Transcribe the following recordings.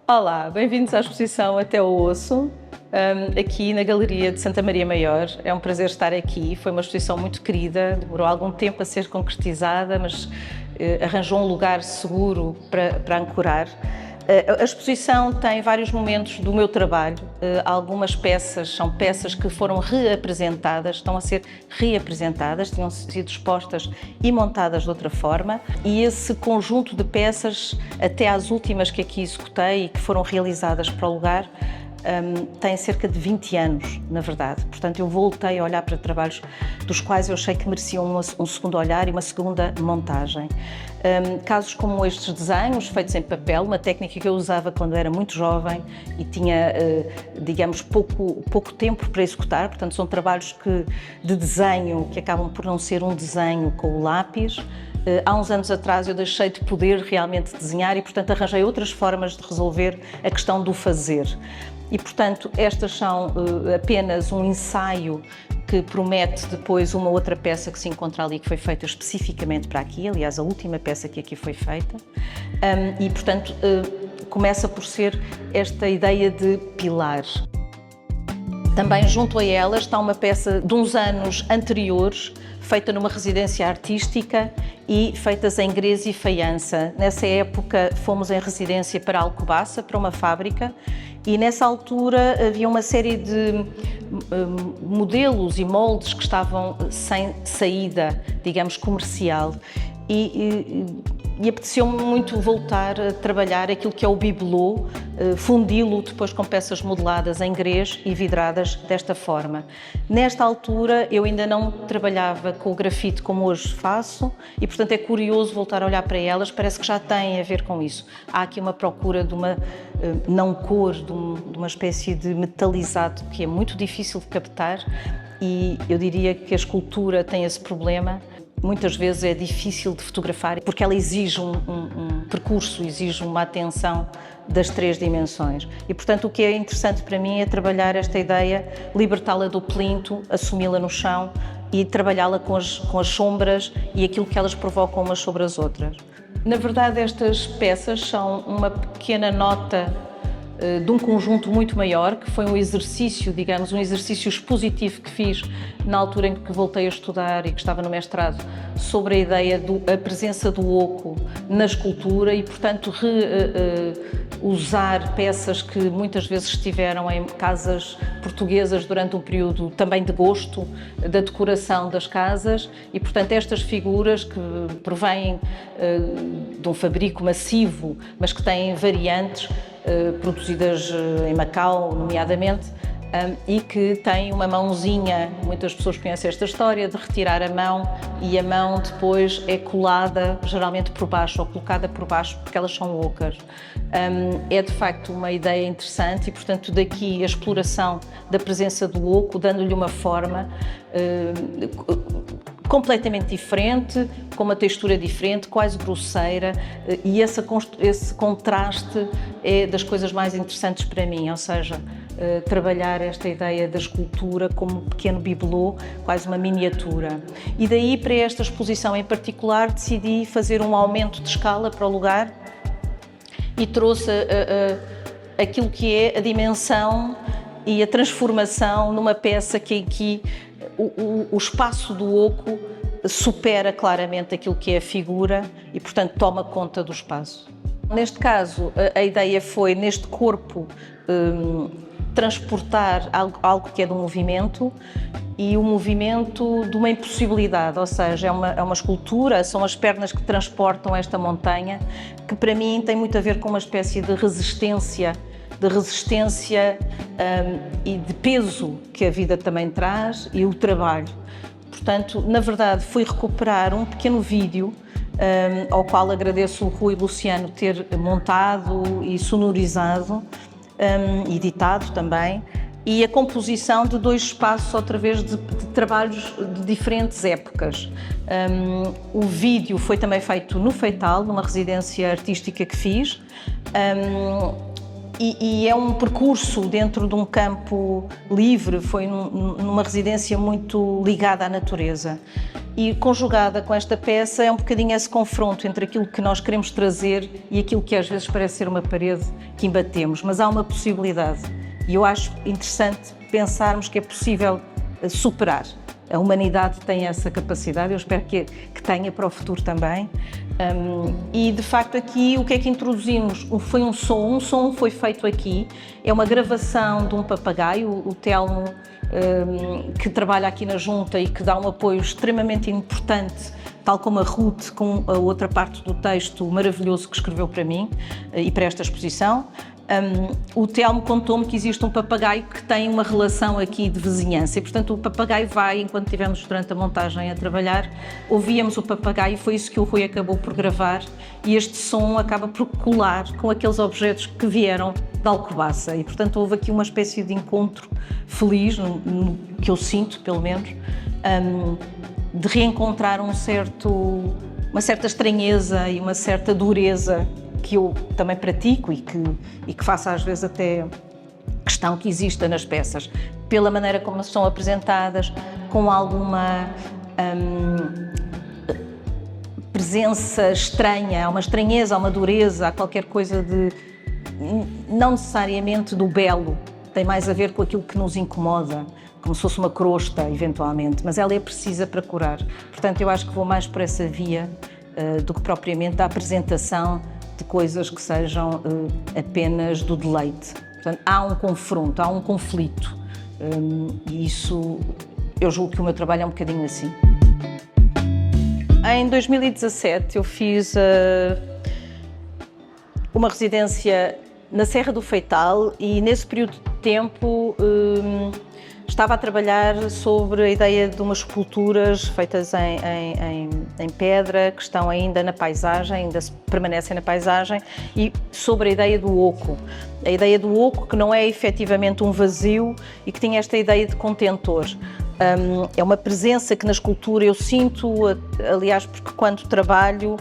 Olá, bem-vindos à exposição Até o Osso, aqui na Galeria de Santa Maria Maior. É um prazer estar aqui, foi uma exposição muito querida, demorou algum tempo a ser concretizada, mas arranjou um lugar seguro para ancorar. A exposição tem vários momentos do meu trabalho, algumas peças são peças que foram reapresentadas, estão a ser reapresentadas, tinham sido expostas e montadas de outra forma, e esse conjunto de peças, até às últimas que aqui executei e que foram realizadas para o lugar, tem cerca de 20 anos, na verdade. Portanto, eu voltei a olhar para trabalhos dos quais eu achei que mereciam um segundo olhar e uma segunda montagem. Casos como estes desenhos, feitos em papel, uma técnica que eu usava quando era muito jovem e tinha, digamos, pouco tempo para executar, portanto, são trabalhos de desenho que acabam por não ser um desenho com o lápis. Há uns anos atrás eu deixei de poder realmente desenhar e, portanto, arranjei outras formas de resolver a questão do fazer. E, portanto, estas são apenas um ensaio que promete depois uma outra peça que se encontra ali, que foi feita especificamente para aqui, aliás, a última peça que aqui foi feita. E, portanto, começa por ser esta ideia de pilar. Também junto a ela está uma peça de uns anos anteriores, feita numa residência artística e feitas em grés e faiança. Nessa época fomos em residência para Alcobaça, para uma fábrica, e nessa altura havia uma série de modelos e moldes que estavam sem saída, digamos, comercial. E apeteceu-me muito voltar a trabalhar aquilo que é o bibelô, fundi-lo depois com peças modeladas em grés e vidradas desta forma. Nesta altura eu ainda não trabalhava com o grafite como hoje faço e, portanto, é curioso voltar a olhar para elas, parece que já tem a ver com isso. Há aqui uma procura de uma não cor, de uma espécie de metalizado que é muito difícil de captar, e eu diria que a escultura tem esse problema. Muitas vezes é difícil de fotografar porque ela exige um percurso, exige uma atenção das três dimensões. E, portanto, o que é interessante para mim é trabalhar esta ideia, libertá-la do plinto, assumi-la no chão e trabalhá-la com as sombras e aquilo que elas provocam umas sobre as outras. Na verdade, estas peças são uma pequena nota de um conjunto muito maior, que foi um exercício, digamos, um exercício expositivo que fiz na altura em que voltei a estudar e que estava no mestrado, sobre a ideia da presença do oco na escultura e, portanto, usar peças que muitas vezes estiveram em casas portuguesas durante um período também de gosto da decoração das casas e, portanto, estas figuras que provêm de um fabrico massivo, mas que têm variantes, produzidas em Macau, nomeadamente, e que tem uma mãozinha, muitas pessoas conhecem esta história, de retirar a mão e a mão depois é colada, geralmente por baixo, ou colocada por baixo, porque elas são ocas. É de facto uma ideia interessante e, portanto, daqui a exploração da presença do oco, dando-lhe uma forma completamente diferente, com uma textura diferente, quase grosseira, e esse contraste é das coisas mais interessantes para mim, ou seja, trabalhar esta ideia da escultura como um pequeno bibelô, quase uma miniatura. E daí, para esta exposição em particular, decidi fazer um aumento de escala para o lugar e trouxe aquilo que é a dimensão e a transformação numa peça que aqui o espaço do oco supera claramente aquilo que é a figura e, portanto, toma conta do espaço. Neste caso, a ideia foi, neste corpo, transportar algo que é do movimento e o movimento de uma impossibilidade, ou seja, é uma escultura, são as pernas que transportam esta montanha, que para mim tem muito a ver com uma espécie de resistência e de peso que a vida também traz e o trabalho. Portanto, na verdade, fui recuperar um pequeno vídeo ao qual agradeço o Rui Luciano ter montado e sonorizado, editado também, e a composição de dois espaços, outra vez, de trabalhos de diferentes épocas. O vídeo foi também feito no Feital, numa residência artística que fiz, e é um percurso dentro de um campo livre, foi numa residência muito ligada à natureza. E conjugada com esta peça é um bocadinho esse confronto entre aquilo que nós queremos trazer e aquilo que às vezes parece ser uma parede que embatemos, mas há uma possibilidade. E eu acho interessante pensarmos que é possível superar. A humanidade tem essa capacidade, eu espero que tenha para o futuro também. E de facto aqui o que é que introduzimos? Foi um som foi feito aqui, é uma gravação de um papagaio, o Telmo, que trabalha aqui na Junta e que dá um apoio extremamente importante, tal como a Ruth, com a outra parte do texto maravilhoso que escreveu para mim e para esta exposição. O Telmo contou-me que existe um papagaio que tem uma relação aqui de vizinhança e, portanto, o papagaio vai, enquanto estivemos durante a montagem a trabalhar, ouvíamos o papagaio e foi isso que o Rui acabou por gravar e este som acaba por colar com aqueles objetos que vieram de Alcobaça e, portanto, houve aqui uma espécie de encontro feliz, que eu sinto, pelo menos, de reencontrar uma certa estranheza e uma certa dureza que eu também pratico e que faço às vezes até questão que exista nas peças, pela maneira como são apresentadas, com alguma presença estranha, há uma estranheza, há uma dureza, há qualquer coisa de, não necessariamente do belo, tem mais a ver com aquilo que nos incomoda, como se fosse uma crosta, eventualmente, mas ela é precisa para curar. Portanto, eu acho que vou mais por essa via do que propriamente da apresentação de coisas que sejam apenas do deleite. Portanto, há um confronto, há um conflito. E isso, eu julgo que o meu trabalho é um bocadinho assim. Em 2017 eu fiz uma residência na Serra do Feital e nesse período de tempo estava a trabalhar sobre a ideia de umas esculturas feitas em pedra, que estão ainda na paisagem, ainda permanecem na paisagem, e sobre a ideia do oco. A ideia do oco que não é efetivamente um vazio e que tinha esta ideia de contentor. É uma presença que na escultura eu sinto, aliás, porque quando trabalho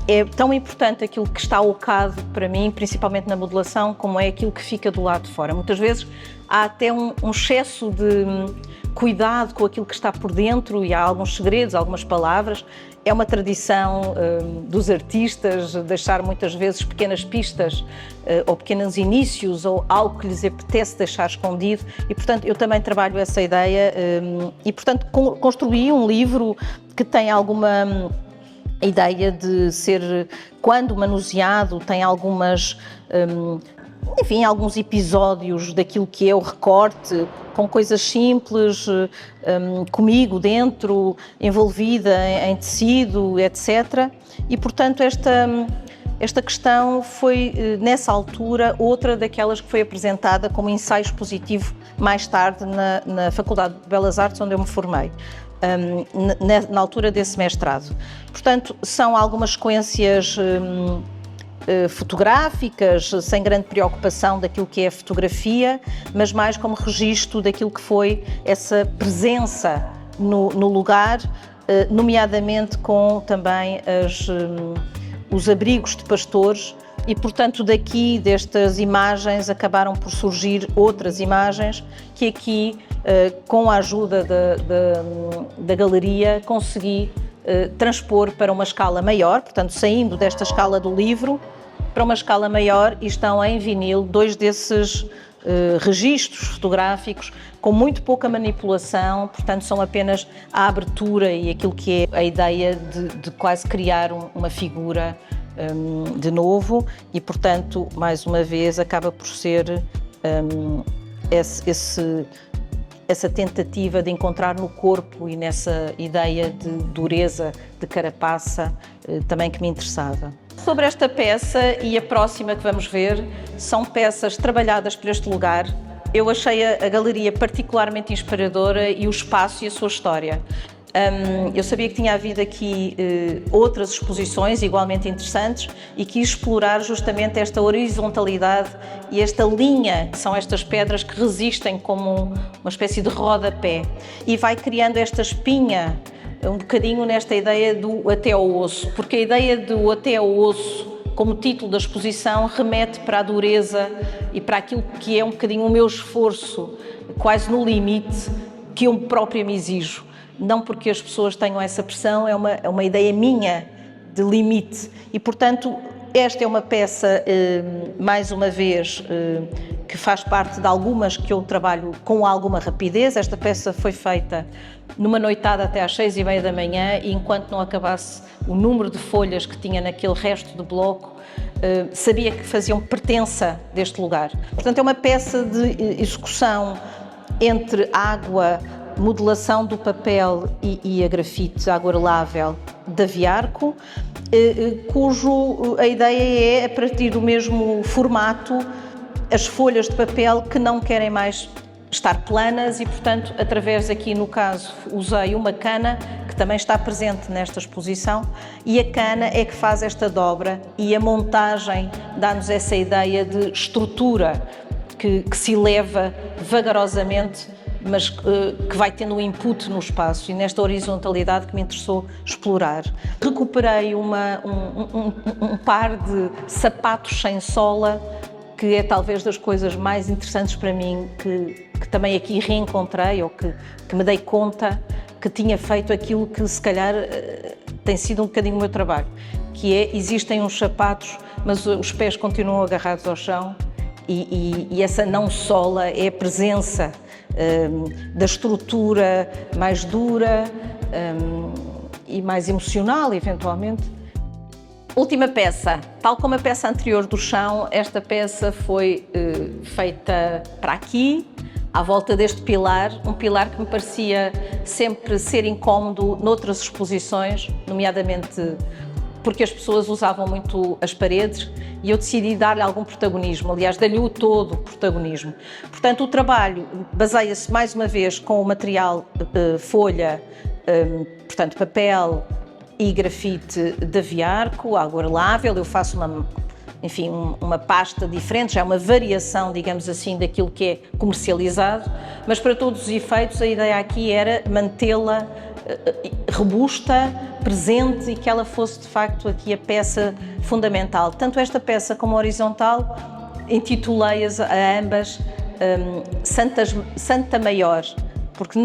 é tão importante aquilo que está ocado para mim, principalmente na modelação, como é aquilo que fica do lado de fora. Muitas vezes há até um excesso de cuidado com aquilo que está por dentro e há alguns segredos, algumas palavras. É uma tradição dos artistas deixar muitas vezes pequenas pistas ou pequenos inícios ou algo que lhes apetece deixar escondido e, portanto, eu também trabalho essa ideia e, portanto, construí um livro que tem alguma ideia de ser, quando manuseado, tem algumas... enfim, alguns episódios daquilo que é o recorte, com coisas simples, comigo dentro, envolvida em tecido, etc. E, portanto, esta questão foi, nessa altura, outra daquelas que foi apresentada como ensaio expositivo mais tarde na Faculdade de Belas Artes, onde eu me formei. Na altura desse mestrado. Portanto, são algumas sequências fotográficas, sem grande preocupação daquilo que é a fotografia, mas mais como registro daquilo que foi essa presença no lugar, nomeadamente com também os abrigos de pastores e, portanto, daqui, destas imagens, acabaram por surgir outras imagens que aqui, com a ajuda da galeria, consegui transpor para uma escala maior, portanto, saindo desta escala do livro para uma escala maior, e estão em vinil dois desses registros fotográficos com muito pouca manipulação, portanto, são apenas a abertura e aquilo que é a ideia de quase criar uma figura de novo e, portanto, mais uma vez, acaba por ser essa tentativa de encontrar no corpo e nessa ideia de dureza, de carapaça, também que me interessava. Sobre esta peça e a próxima que vamos ver, são peças trabalhadas por este lugar. Eu achei a galeria particularmente inspiradora e o espaço e a sua história. Eu sabia que tinha havido aqui outras exposições igualmente interessantes e quis explorar justamente esta horizontalidade e esta linha, que são estas pedras que resistem como uma espécie de rodapé, e vai criando esta espinha um bocadinho nesta ideia do até ao osso, porque a ideia do até ao osso, como título da exposição, remete para a dureza e para aquilo que é um bocadinho o meu esforço, quase no limite, que eu própria me exijo. não porque as pessoas tenham essa pressão, é uma ideia minha de limite. E, portanto, esta é uma peça, mais uma vez, que faz parte de algumas que eu trabalho com alguma rapidez. Esta peça foi feita numa noitada até às 6h30 da manhã e enquanto não acabasse o número de folhas que tinha naquele resto de bloco, sabia que faziam pertença deste lugar. Portanto, é uma peça de execução entre água, modelação do papel e a grafite aguarelável da Viarco, cujo a ideia é, a partir do mesmo formato, as folhas de papel que não querem mais estar planas e, portanto, através aqui, no caso, usei uma cana que também está presente nesta exposição e a cana é que faz esta dobra e a montagem dá-nos essa ideia de estrutura que se eleva vagarosamente, mas que vai tendo um input no espaço e nesta horizontalidade que me interessou explorar. Recuperei um par de sapatos sem sola, que é talvez das coisas mais interessantes para mim, que também aqui reencontrei, ou que me dei conta que tinha feito aquilo que se calhar tem sido um bocadinho o meu trabalho, que é, existem uns sapatos, mas os pés continuam agarrados ao chão e essa não sola é a presença da estrutura mais dura e mais emocional, eventualmente. Última peça, tal como a peça anterior do chão, esta peça foi feita para aqui, à volta deste pilar, um pilar que me parecia sempre ser incómodo noutras exposições, nomeadamente porque as pessoas usavam muito as paredes e eu decidi dar-lhe algum protagonismo, aliás, dei-lhe o todo protagonismo. Portanto, o trabalho baseia-se mais uma vez com o material folha, portanto, papel e grafite da Viarco, aguarelável. Eu faço uma pasta diferente, já é uma variação, digamos assim, daquilo que é comercializado, mas para todos os efeitos a ideia aqui era mantê-la robusta, presente e que ela fosse de facto aqui a peça fundamental. Tanto esta peça como a horizontal intitulei-as a ambas Santa Maior, porque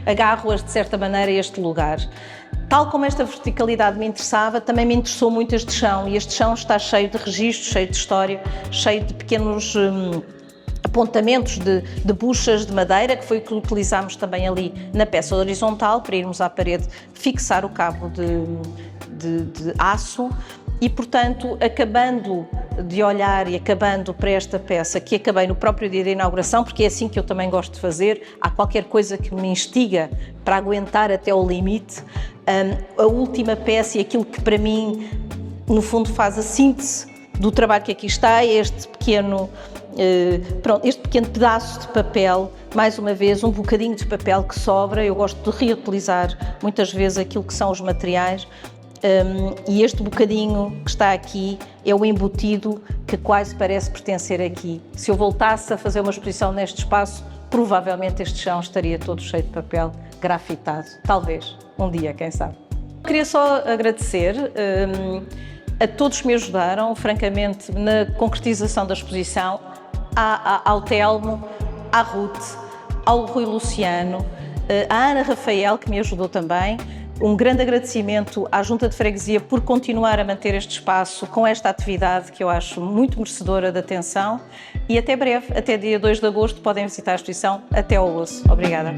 agarro-as de certa maneira a este lugar. Tal como esta verticalidade me interessava, também me interessou muito este chão, e este chão está cheio de registros, cheio de história, cheio de pequenos apontamentos de buchas de madeira, que foi o que utilizámos também ali na peça horizontal, para irmos à parede fixar o cabo de aço. E, portanto, acabando de olhar e acabando para esta peça, que acabei no próprio dia da inauguração, porque é assim que eu também gosto de fazer, há qualquer coisa que me instiga para aguentar até ao limite, a última peça e aquilo que para mim, no fundo, faz a síntese do trabalho que aqui está, é este pequeno pedaço de papel, mais uma vez, um bocadinho de papel que sobra. Eu gosto de reutilizar muitas vezes aquilo que são os materiais. E este bocadinho que está aqui é o embutido que quase parece pertencer aqui. Se eu voltasse a fazer uma exposição neste espaço, provavelmente este chão estaria todo cheio de papel grafitado. Talvez, um dia, quem sabe. Queria só agradecer a todos que me ajudaram, francamente, na concretização da exposição, ao Telmo, à Ruth, ao Rui Luciano, à Ana Rafael, que me ajudou também. Um grande agradecimento à Junta de Freguesia por continuar a manter este espaço com esta atividade que eu acho muito merecedora de atenção, e até breve, até dia 2 de agosto, podem visitar a exposição Até ao Osso. Obrigada.